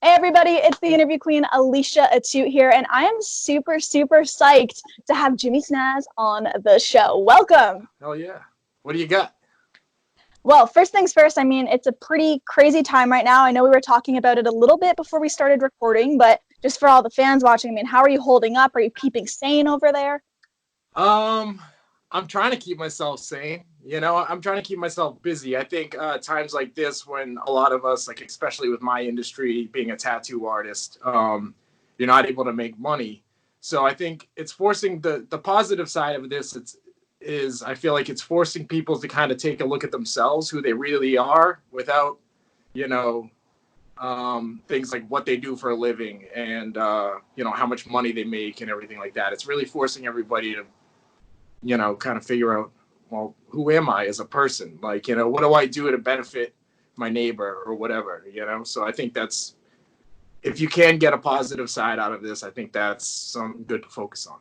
Hey everybody, it's the interview queen Alicia Atout here, and I am super psyched to have Jimmy Snaz on the show. Welcome. Hell yeah. What do you got? Well, first things first, I mean, it's a pretty crazy time right now. I know we were talking about it a little bit before we started recording, but just for all the fans watching, I mean, how are you holding up? Are you keeping sane over there? I'm trying to keep myself sane. I'm trying to keep myself busy. I think times like this, when a lot of us, like especially with my industry, being a tattoo artist, you're not able to make money. So I think it's forcing the positive side of this. I feel like it's forcing people to kind of take a look at themselves, who they really are, without you know things like what they do for a living and how much money they make and everything like that. It's really forcing everybody to kind of figure out, well, who am I as a person? Like, what do I do to benefit my neighbor or whatever, So I think if you can get a positive side out of this, I think that's something good to focus on.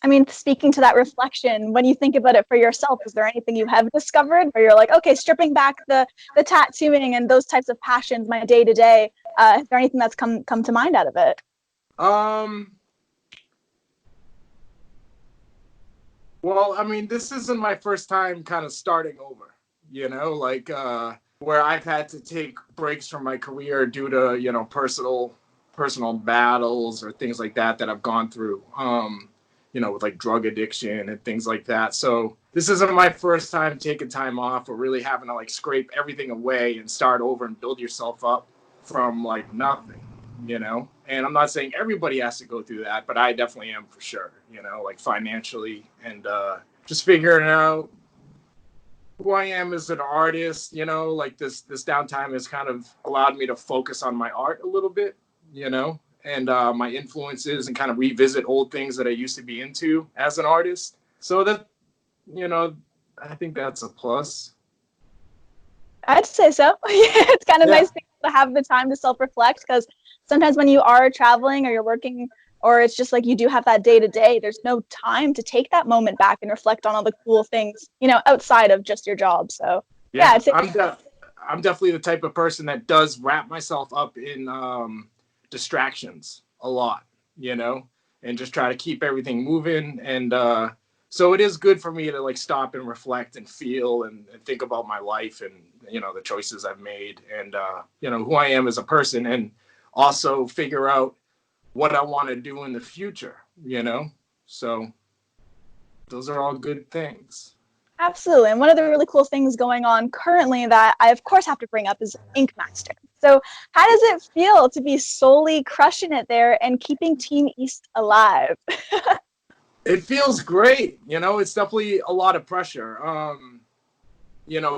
I mean, speaking to that reflection, when you think about it for yourself, is there anything you have discovered where you're like, okay, stripping back the tattooing and those types of passions, my day to day, is there anything that's come to mind out of it? Well, I mean, this isn't my first time kind of starting over, where I've had to take breaks from my career due to, personal battles or things like that I've gone through, with like drug addiction and things like that. So this isn't my first time taking time off or really having to like scrape everything away and start over and build yourself up from like nothing. And I'm not saying everybody has to go through that, but I definitely am for sure, like financially and just figuring out who I am as an artist, like this downtime has kind of allowed me to focus on my art a little bit, and my influences and kind of revisit old things that I used to be into as an artist. So that, I think that's a plus. I'd say so. It's kind of nice to have the time to self-reflect, because sometimes when you are traveling or you're working, or it's just like you do have that day to day, there's no time to take that moment back and reflect on all the cool things, outside of just your job. So yeah, I'm definitely the type of person that does wrap myself up in distractions a lot, and just try to keep everything moving. And so it is good for me to like stop and reflect and feel and think about my life and, the choices I've made and, who I am as a person, and also figure out what I want to do in the future, So those are all good things. Absolutely. And one of the really cool things going on currently that I, of course, have to bring up is Ink Master. So how does it feel to be solely crushing it there and keeping Team East alive? It feels great. It's definitely a lot of pressure.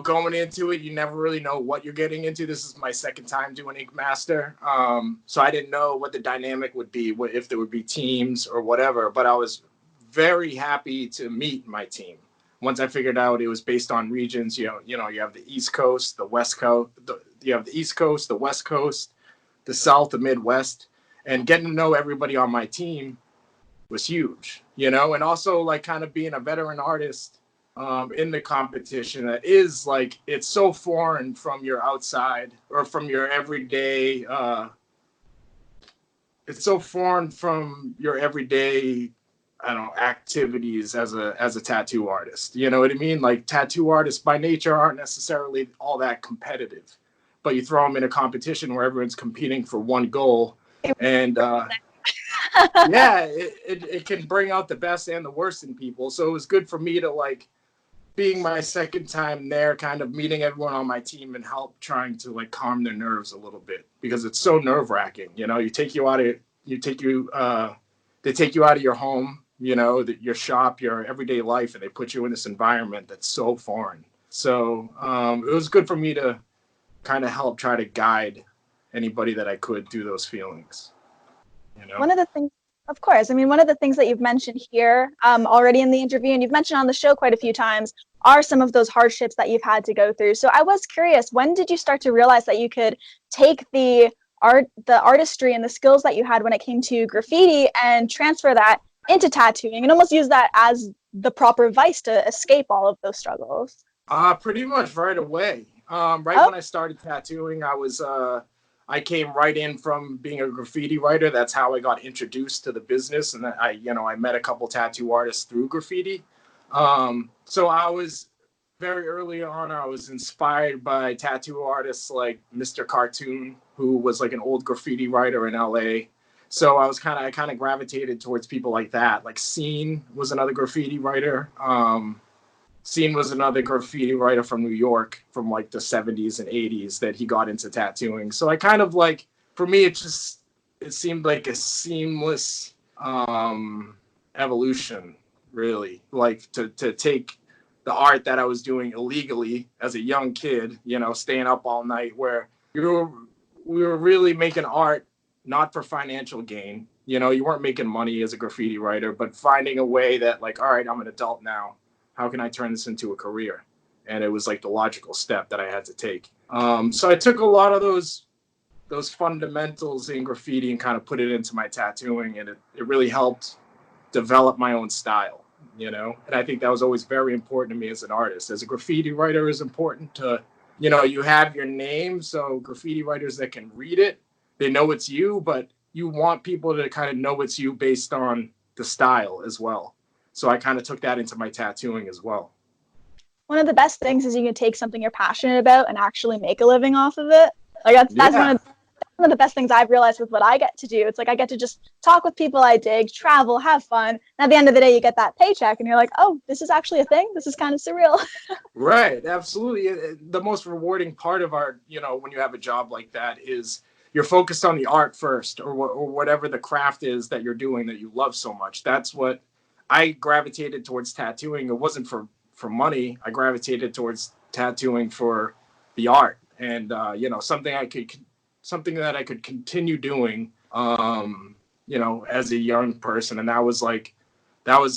Going into it, you never really know what you're getting into. This is my second time doing Ink Master. So I didn't know what the dynamic would be, if there would be teams or whatever, but I was very happy to meet my team. Once I figured out it was based on regions, you have the East Coast, the West Coast, you have the East Coast, the West Coast, the South, the Midwest, and getting to know everybody on my team was huge, and also like kind of being a veteran artist in the competition that is like, it's so foreign from your outside or from your everyday, it's so foreign from your everyday, I don't know, activities as a tattoo artist. You know what I mean? Like tattoo artists by nature aren't necessarily all that competitive, but you throw them in a competition where everyone's competing for one goal, and it can bring out the best and the worst in people. So it was good for me to like, being my second time there, kind of meeting everyone on my team and help trying to like calm their nerves a little bit, because it's so nerve wracking. They take you out of your home, your shop, your everyday life, and they put you in this environment that's so foreign. So it was good for me to kind of help try to guide anybody that I could through those feelings. One of the things, of course, I mean, one of the things that you've mentioned here already in the interview, and you've mentioned on the show quite a few times, are some of those hardships that you've had to go through. So I was curious, when did you start to realize that you could take the artistry and the skills that you had when it came to graffiti and transfer that into tattooing and almost use that as the proper vice to escape all of those struggles? Pretty much right away. When I started tattooing, I I came right in from being a graffiti writer. That's how I got introduced to the business. And I met a couple tattoo artists through graffiti. So I was very early on, I was inspired by tattoo artists like Mr. Cartoon, who was like an old graffiti writer in LA. So I kind of gravitated towards people like that. Like Scene was another graffiti writer. Scene was another graffiti writer from New York from like the 70s and 80s that he got into tattooing. So I kind of like, for me, it seemed like a seamless evolution, really. Like to take the art that I was doing illegally as a young kid, you know, staying up all night, where we were really making art not for financial gain. You know, you weren't making money as a graffiti writer, but finding a way that like, all right, I'm an adult now. How can I turn this into a career? And it was like the logical step that I had to take. So I took a lot of those fundamentals in graffiti and kind of put it into my tattooing, and it really helped develop my own style, you know? And I think that was always very important to me as an artist. As a graffiti writer, is important to, you know, you have your name, so graffiti writers that can read it, they know it's you, but you want people to kind of know it's you based on the style as well. So I kind of took that into my tattooing as well. One of the best things is you can take something you're passionate about and actually make a living off of it. Like that's one of the best things I've realized with what I get to do. It's like I get to just talk with people I dig, travel, have fun. And at the end of the day, you get that paycheck and you're like, oh, this is actually a thing. This is kind of surreal. Right. Absolutely. The most rewarding part of our, you know, when you have a job like that is you're focused on the art first, or whatever the craft is that you're doing that you love so much. That's what I gravitated towards tattooing. It wasn't for money. I gravitated towards tattooing for the art, and you know, something that I could continue doing, you know, as a young person. And that was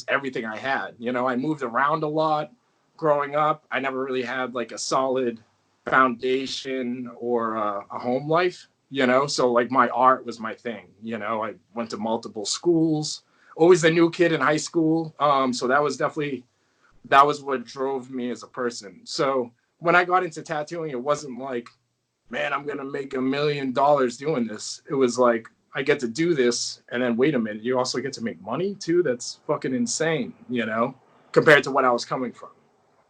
everything I had. You know, I moved around a lot growing up. I never really had like a solid foundation or a home life, you know, so like my art was my thing. You know, I went to multiple schools, always the new kid in high school. So that was what drove me as a person. So when I got into tattooing, it wasn't like, man, I'm going to make $1 million doing this. It was like, I get to do this. And then wait a minute, you also get to make money too. That's fucking insane, you know, compared to what I was coming from.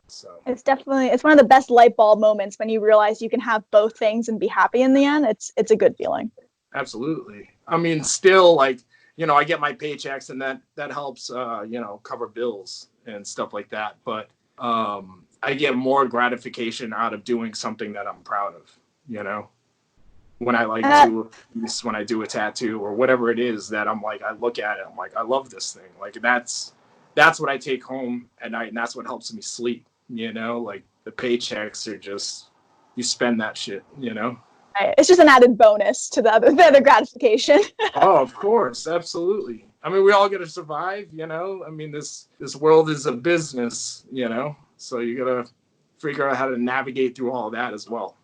So It's one of the best light bulb moments when you realize you can have both things and be happy in the end. It's a good feeling. Absolutely. I mean, still, like, you know, I get my paychecks and that helps, you know, cover bills and stuff like that. But I get more gratification out of doing something that I'm proud of, you know, when I when I do a tattoo or whatever it is that I'm like, I look at it, I'm like, I love this thing. Like that's what I take home at night, and that's what helps me sleep, you know, like the paychecks are just, you spend that shit, you know. It's just an added bonus to the other gratification. Oh, of course, absolutely. I mean, we all got to survive, you know. I mean, this world is a business, you know. So you got to figure out how to navigate through all of that as well.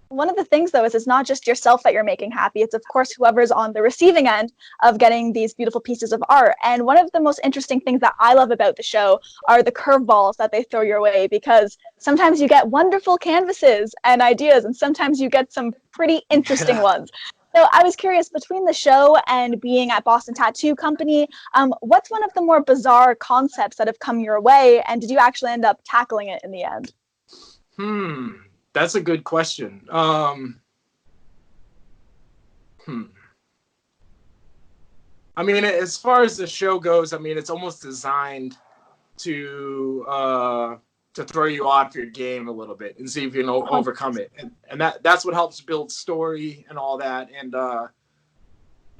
One of the things, though, is it's not just yourself that you're making happy. It's, of course, whoever's on the receiving end of getting these beautiful pieces of art. And one of the most interesting things that I love about the show are the curveballs that they throw your way, because sometimes you get wonderful canvases and ideas, and sometimes you get some pretty interesting ones. So I was curious, between the show and being at Boston Tattoo Company, what's one of the more bizarre concepts that have come your way, and did you actually end up tackling it in the end? That's a good question. I mean, as far as the show goes, I mean, it's almost designed to throw you off your game a little bit and see if you can overcome it. And that's what helps build story and all that. And I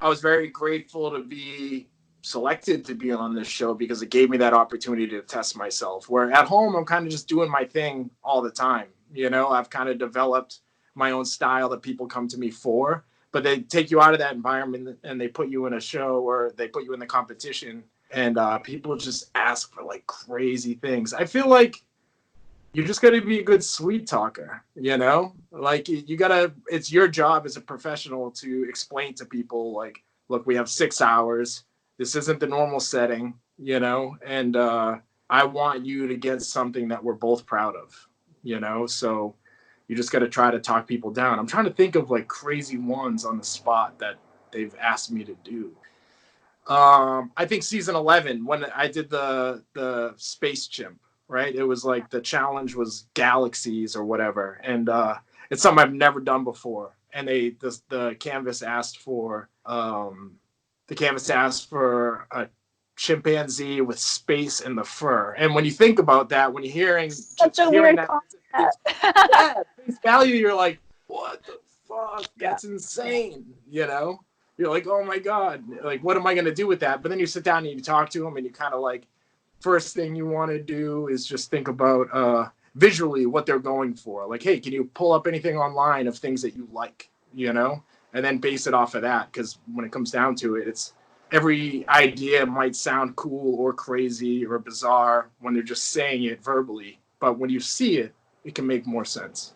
was very grateful to be selected to be on this show because it gave me that opportunity to test myself. Where at home, I'm kind of just doing my thing all the time. You know, I've kind of developed my own style that people come to me for, but they take you out of that environment and they put you in a show or they put you in the competition, and people just ask for like crazy things. I feel like you just got to be a good sweet talker, you know, like you gotta, it's your job as a professional to explain to people like, look, we have 6 hours. This isn't the normal setting, you know, and I want you to get something that we're both proud of. You know, so you just got to try to talk people down. I'm trying to think of like crazy ones on the spot that they've asked me to do. I think season 11 when I did the space chimp, right? It was like the challenge was galaxies or whatever, and it's something I've never done before. And the canvas asked for a chimpanzee with space in the fur. And when you think about that, when you're hearing Such a hearing weird that, concept. yeah, face value, you're like, what the fuck? That's insane, you know? You're like, oh my God, like, what am I going to do with that? But then you sit down and you talk to them and you kind of like, first thing you want to do is just think about visually what they're going for. Like, hey, can you pull up anything online of things that you like, you know? And then base it off of that. Because when it comes down to it, it's every idea might sound cool or crazy or bizarre when they're just saying it verbally. But when you see it, it can make more sense.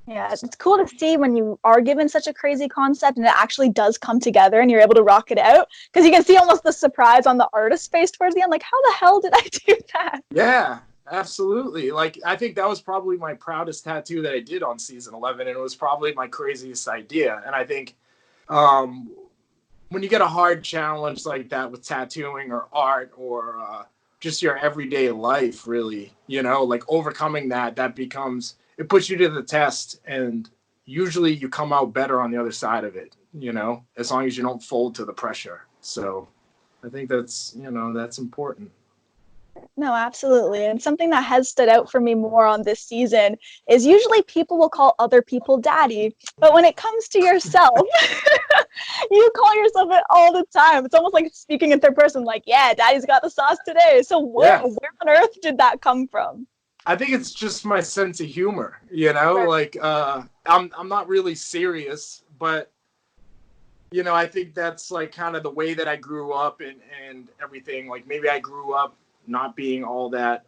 Yeah, it's cool to see when you are given such a crazy concept and it actually does come together and you're able to rock it out, because you can see almost the surprise on the artist's face towards the end, like, how the hell did I do that? Yeah, absolutely. Like, I think that was probably my proudest tattoo that I did on season 11, and it was probably my craziest idea. And I think when you get a hard challenge like that with tattooing or art or just your everyday life, really, you know, like overcoming that becomes, it puts you to the test, and usually you come out better on the other side of it, you know, as long as you don't fold to the pressure. So I think that's, you know, that's important. No, absolutely. And something that has stood out for me more on this season is usually people will call other people daddy, but when it comes to yourself, you call yourself it all the time. It's almost like speaking in third person, like, yeah, daddy's got the sauce today. So where Yeah. on earth did that come from? I think it's just my sense of humor, you know, Right. like I'm not really serious, but you know, I think that's like kind of the way that I grew up and everything. Like maybe I grew up not being all that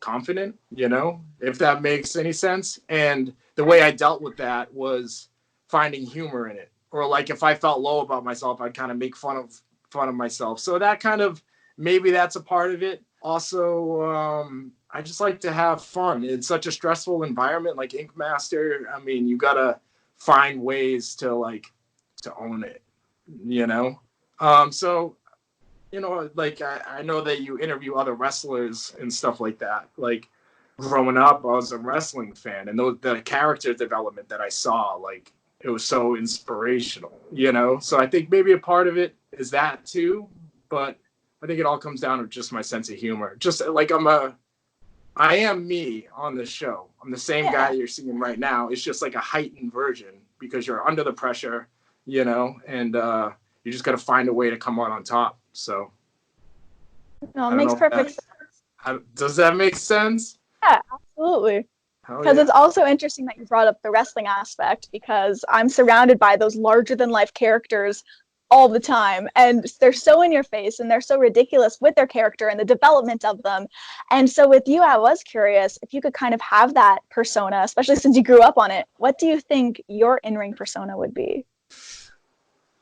confident, you know, if that makes any sense. And the way I dealt with that was finding humor in it. Or like if I felt low about myself, I'd kind of make fun of myself. So that kind of, maybe that's a part of it. Also, I just like to have fun. It's such a stressful environment like Ink Master. I mean, you gotta find ways to like to own it, you know? So, you know, like I know that you interview other wrestlers and stuff like that. Like growing up, I was a wrestling fan, and the character development that I saw, like it was so inspirational, you know? So I think maybe a part of it is that too, but I think it all comes down to just my sense of humor. Just like I am me on the show. I'm the same Yeah. guy you're seeing right now. It's just like a heightened version because you're under the pressure, you know, and you just got to find a way to come out on top. So No, I it don't makes know if perfect sense. does that make sense? Yeah, absolutely. Hell Because yeah. it's also interesting that you brought up the wrestling aspect, because I'm surrounded by those larger than life characters all the time, and they're so in your face and they're so ridiculous with their character and the development of them. And so with you, I was curious if you could kind of have that persona, especially since you grew up on it. What do you think your in-ring persona would be?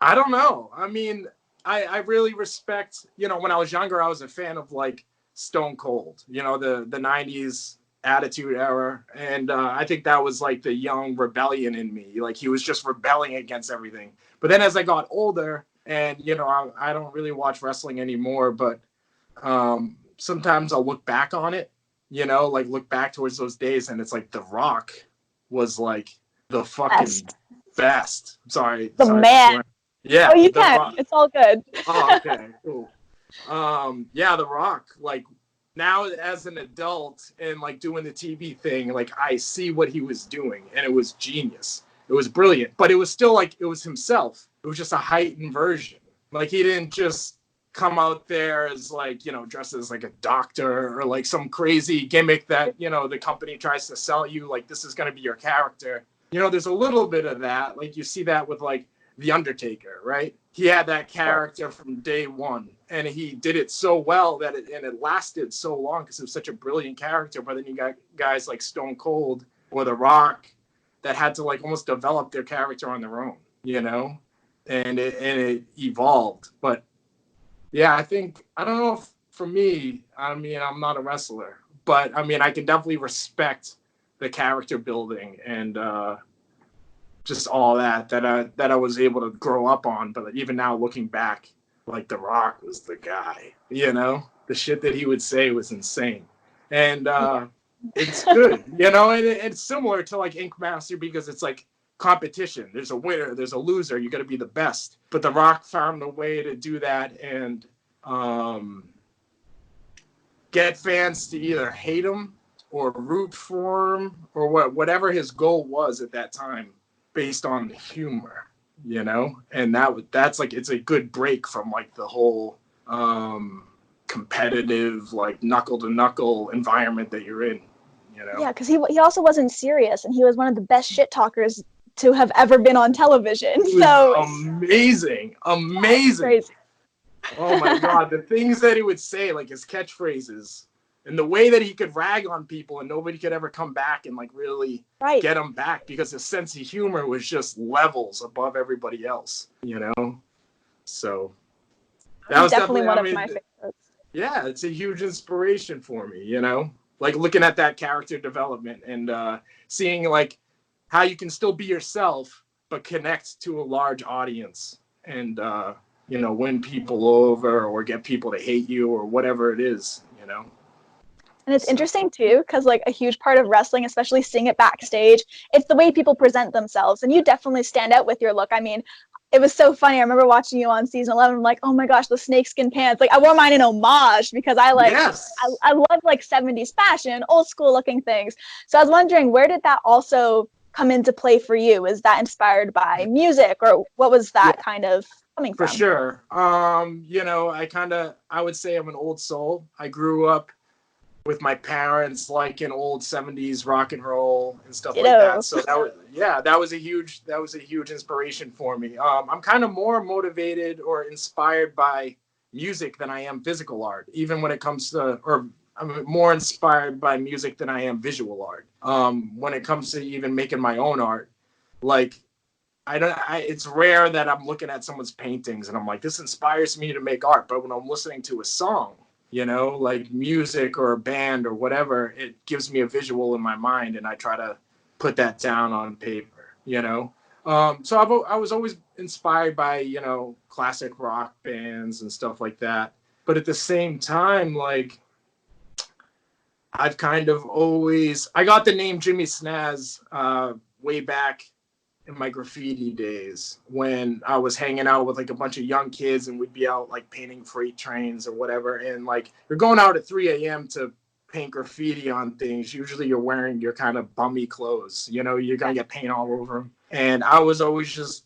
I don't know. I mean, I really respect, you know, when I was younger, I was a fan of like Stone Cold, you know, the 90s Attitude Era. And I think that was like the young rebellion in me. Like he was just rebelling against everything. But then as I got older, and, you know, I don't really watch wrestling anymore, but sometimes I'll look back on it, you know, like look back towards those days. And it's like The Rock was like the fucking Best. best. Sorry The for man. swearing. Yeah, Oh, you The can. Rock. It's all good. Oh, okay, cool. Yeah, The Rock. Like now, as an adult and like doing the TV thing, like I see what he was doing, and it was genius. It was brilliant, but it was still like it was himself. It was just a heightened version. Like he didn't just come out there as like, you know, dressed as like a doctor or like some crazy gimmick that, you know, the company tries to sell you. Like this is going to be your character. You know, there's a little bit of that. Like you see that with like the Undertaker, right? He had that character from day one, and he did it so well that it lasted so long because it was such a brilliant character. But then you got guys like Stone Cold or The Rock that had to like almost develop their character on their own, you know, and it evolved. But yeah, I don't know if for me, I mean, I'm not a wrestler, but I mean, I can definitely respect the character building and just all that I was able to grow up on. But even now looking back, like The Rock was the guy, you know, the shit that he would say was insane. And it's good, you know, and it's similar to like Ink Master because it's like competition. There's a winner, there's a loser, you got to be the best. But The Rock found a way to do that and get fans to either hate him or root for him or whatever his goal was at that time based on the humor, you know? And that's like, it's a good break from like the whole competitive, like knuckle to knuckle environment that you're in, you know? Yeah, because he also wasn't serious, and he was one of the best shit talkers to have ever been on television. So amazing. Crazy. Oh my God, the things that he would say, like his catchphrases, and the way that he could rag on people and nobody could ever come back and like really get him back because his sense of humor was just levels above everybody else, you know? So that was definitely one of my favorites. Yeah, it's a huge inspiration for me, you know? Like looking at that character development and seeing like how you can still be yourself but connect to a large audience and you know, win people over or get people to hate you or whatever it is, you know? And it's interesting too, because like a huge part of wrestling, especially seeing it backstage, it's the way people present themselves. And you definitely stand out with your look. I mean, it was so funny. I remember watching you on season 11. I'm like, oh my gosh, the snakeskin pants. Like I wore mine in homage because I love like 70s fashion, old school looking things. So I was wondering, where did that also come into play for you? Is that inspired by music or what was that kind of coming from? For sure. You know, I would say I'm an old soul. I grew up with my parents like in old 70s rock and roll and stuff like that. So that was a huge inspiration for me. I'm kind of more motivated or inspired by music than I am physical art, even when it comes to, or I'm more inspired by music than I am visual art. When it comes to even making my own art, like it's rare that I'm looking at someone's paintings and I'm like, this inspires me to make art. But when I'm listening to a song, you know, like music or a band or whatever, it gives me a visual in my mind and I try to put that down on paper, you know? So I was always inspired by, you know, classic rock bands and stuff like that. But at the same time, like, I've kind of always, I got the name Jimmy Snaz way back in my graffiti days when I was hanging out with like a bunch of young kids and we'd be out like painting freight trains or whatever. And like you're going out at 3 a.m. to paint graffiti on things. Usually you're wearing your kind of bummy clothes, you know, you're going to get paint all over them. And I was always just,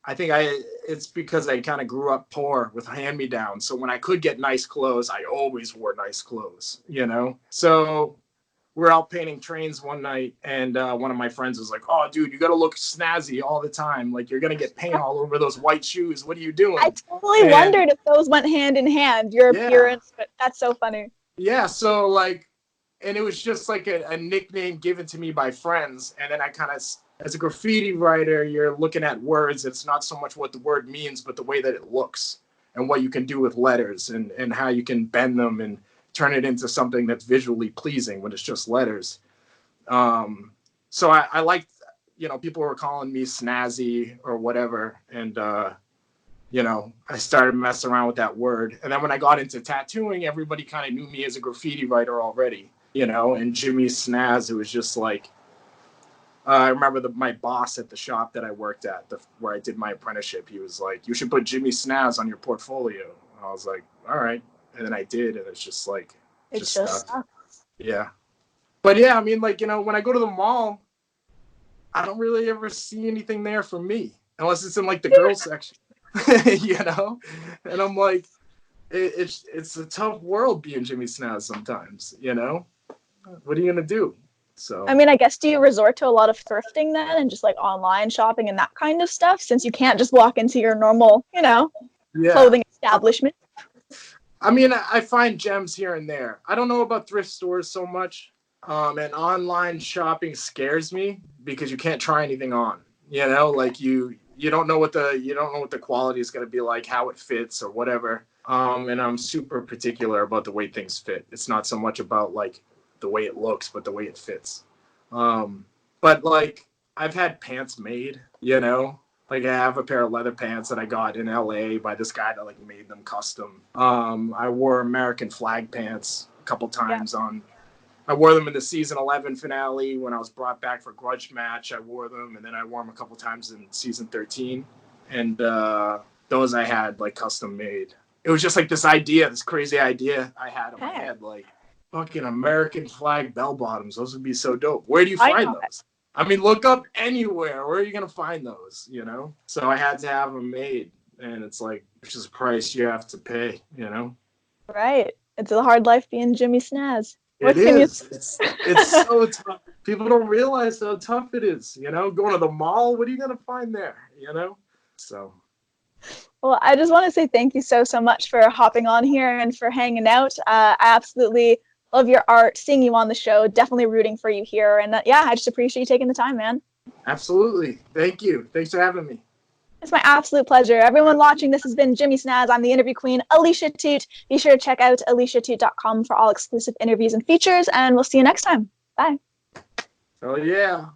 it's because I kind of grew up poor with hand-me-downs. So when I could get nice clothes, I always wore nice clothes, you know? So we're out painting trains one night and one of my friends was like, oh dude, you gotta look snazzy all the time, like you're gonna get paint all over those white shoes, what are you doing? I totally wondered if those went hand in hand, your appearance, but that's so funny. Yeah, so like, and it was just like a nickname given to me by friends. And then I kind of, as a graffiti writer, you're looking at words. It's not so much what the word means, but the way that it looks and what you can do with letters and how you can bend them and turn it into something that's visually pleasing when it's just letters. So I liked, you know, people were calling me snazzy or whatever. And, you know, I started messing around with that word. And then when I got into tattooing, everybody kind of knew me as a graffiti writer already, you know, and Jimmy Snaz, it was just like, I remember my boss at the shop that I worked at, where I did my apprenticeship, he was like, you should put Jimmy Snaz on your portfolio. And I was like, all right. And then I did, and it's just like, just stuck. Yeah. But yeah, I mean, like, you know, when I go to the mall, I don't really ever see anything there for me, unless it's in like the girls section, you know? And I'm like, it's a tough world being Jimmy Snaz sometimes, you know? What are you going to do? So, I mean, I guess, do you resort to a lot of thrifting then and just like online shopping and that kind of stuff, since you can't just walk into your normal, you know, clothing establishment? I mean, I find gems here and there. I don't know about thrift stores so much. And online shopping scares me because you can't try anything on, you know, like you don't know what the quality is going to be like, how it fits or whatever. And I'm super particular about the way things fit. It's not so much about like the way it looks, but the way it fits. But like I've had pants made, you know. Like I have a pair of leather pants that I got in LA by this guy that like made them custom. I wore American flag pants a couple times on. I wore them in the season 11 finale when I was brought back for Grudge Match. I wore them, and then I wore them a couple times in season 13. And those I had like custom made. It was just like this idea, this crazy idea I had in my head, like fucking American flag bell bottoms. Those would be so dope. Where do you find those? I mean, look up anywhere. Where are you gonna find those? You know. So I had to have them made, and it's like it's just a price you have to pay. You know. Right. It's a hard life being Jimmy Snaz. It is. It's so tough. People don't realize how tough it is. You know, going to the mall. What are you gonna find there? You know. So. Well, I just want to say thank you so much for hopping on here and for hanging out. I absolutely love your art, seeing you on the show, definitely rooting for you here. And yeah, I just appreciate you taking the time, man. Absolutely. Thank you. Thanks for having me. It's my absolute pleasure. Everyone watching, this has been Jimmy Snaz. I'm the interview queen, Alicia Atout. Be sure to check out aliciaatout.com for all exclusive interviews and features, and we'll see you next time. Bye. Oh, yeah.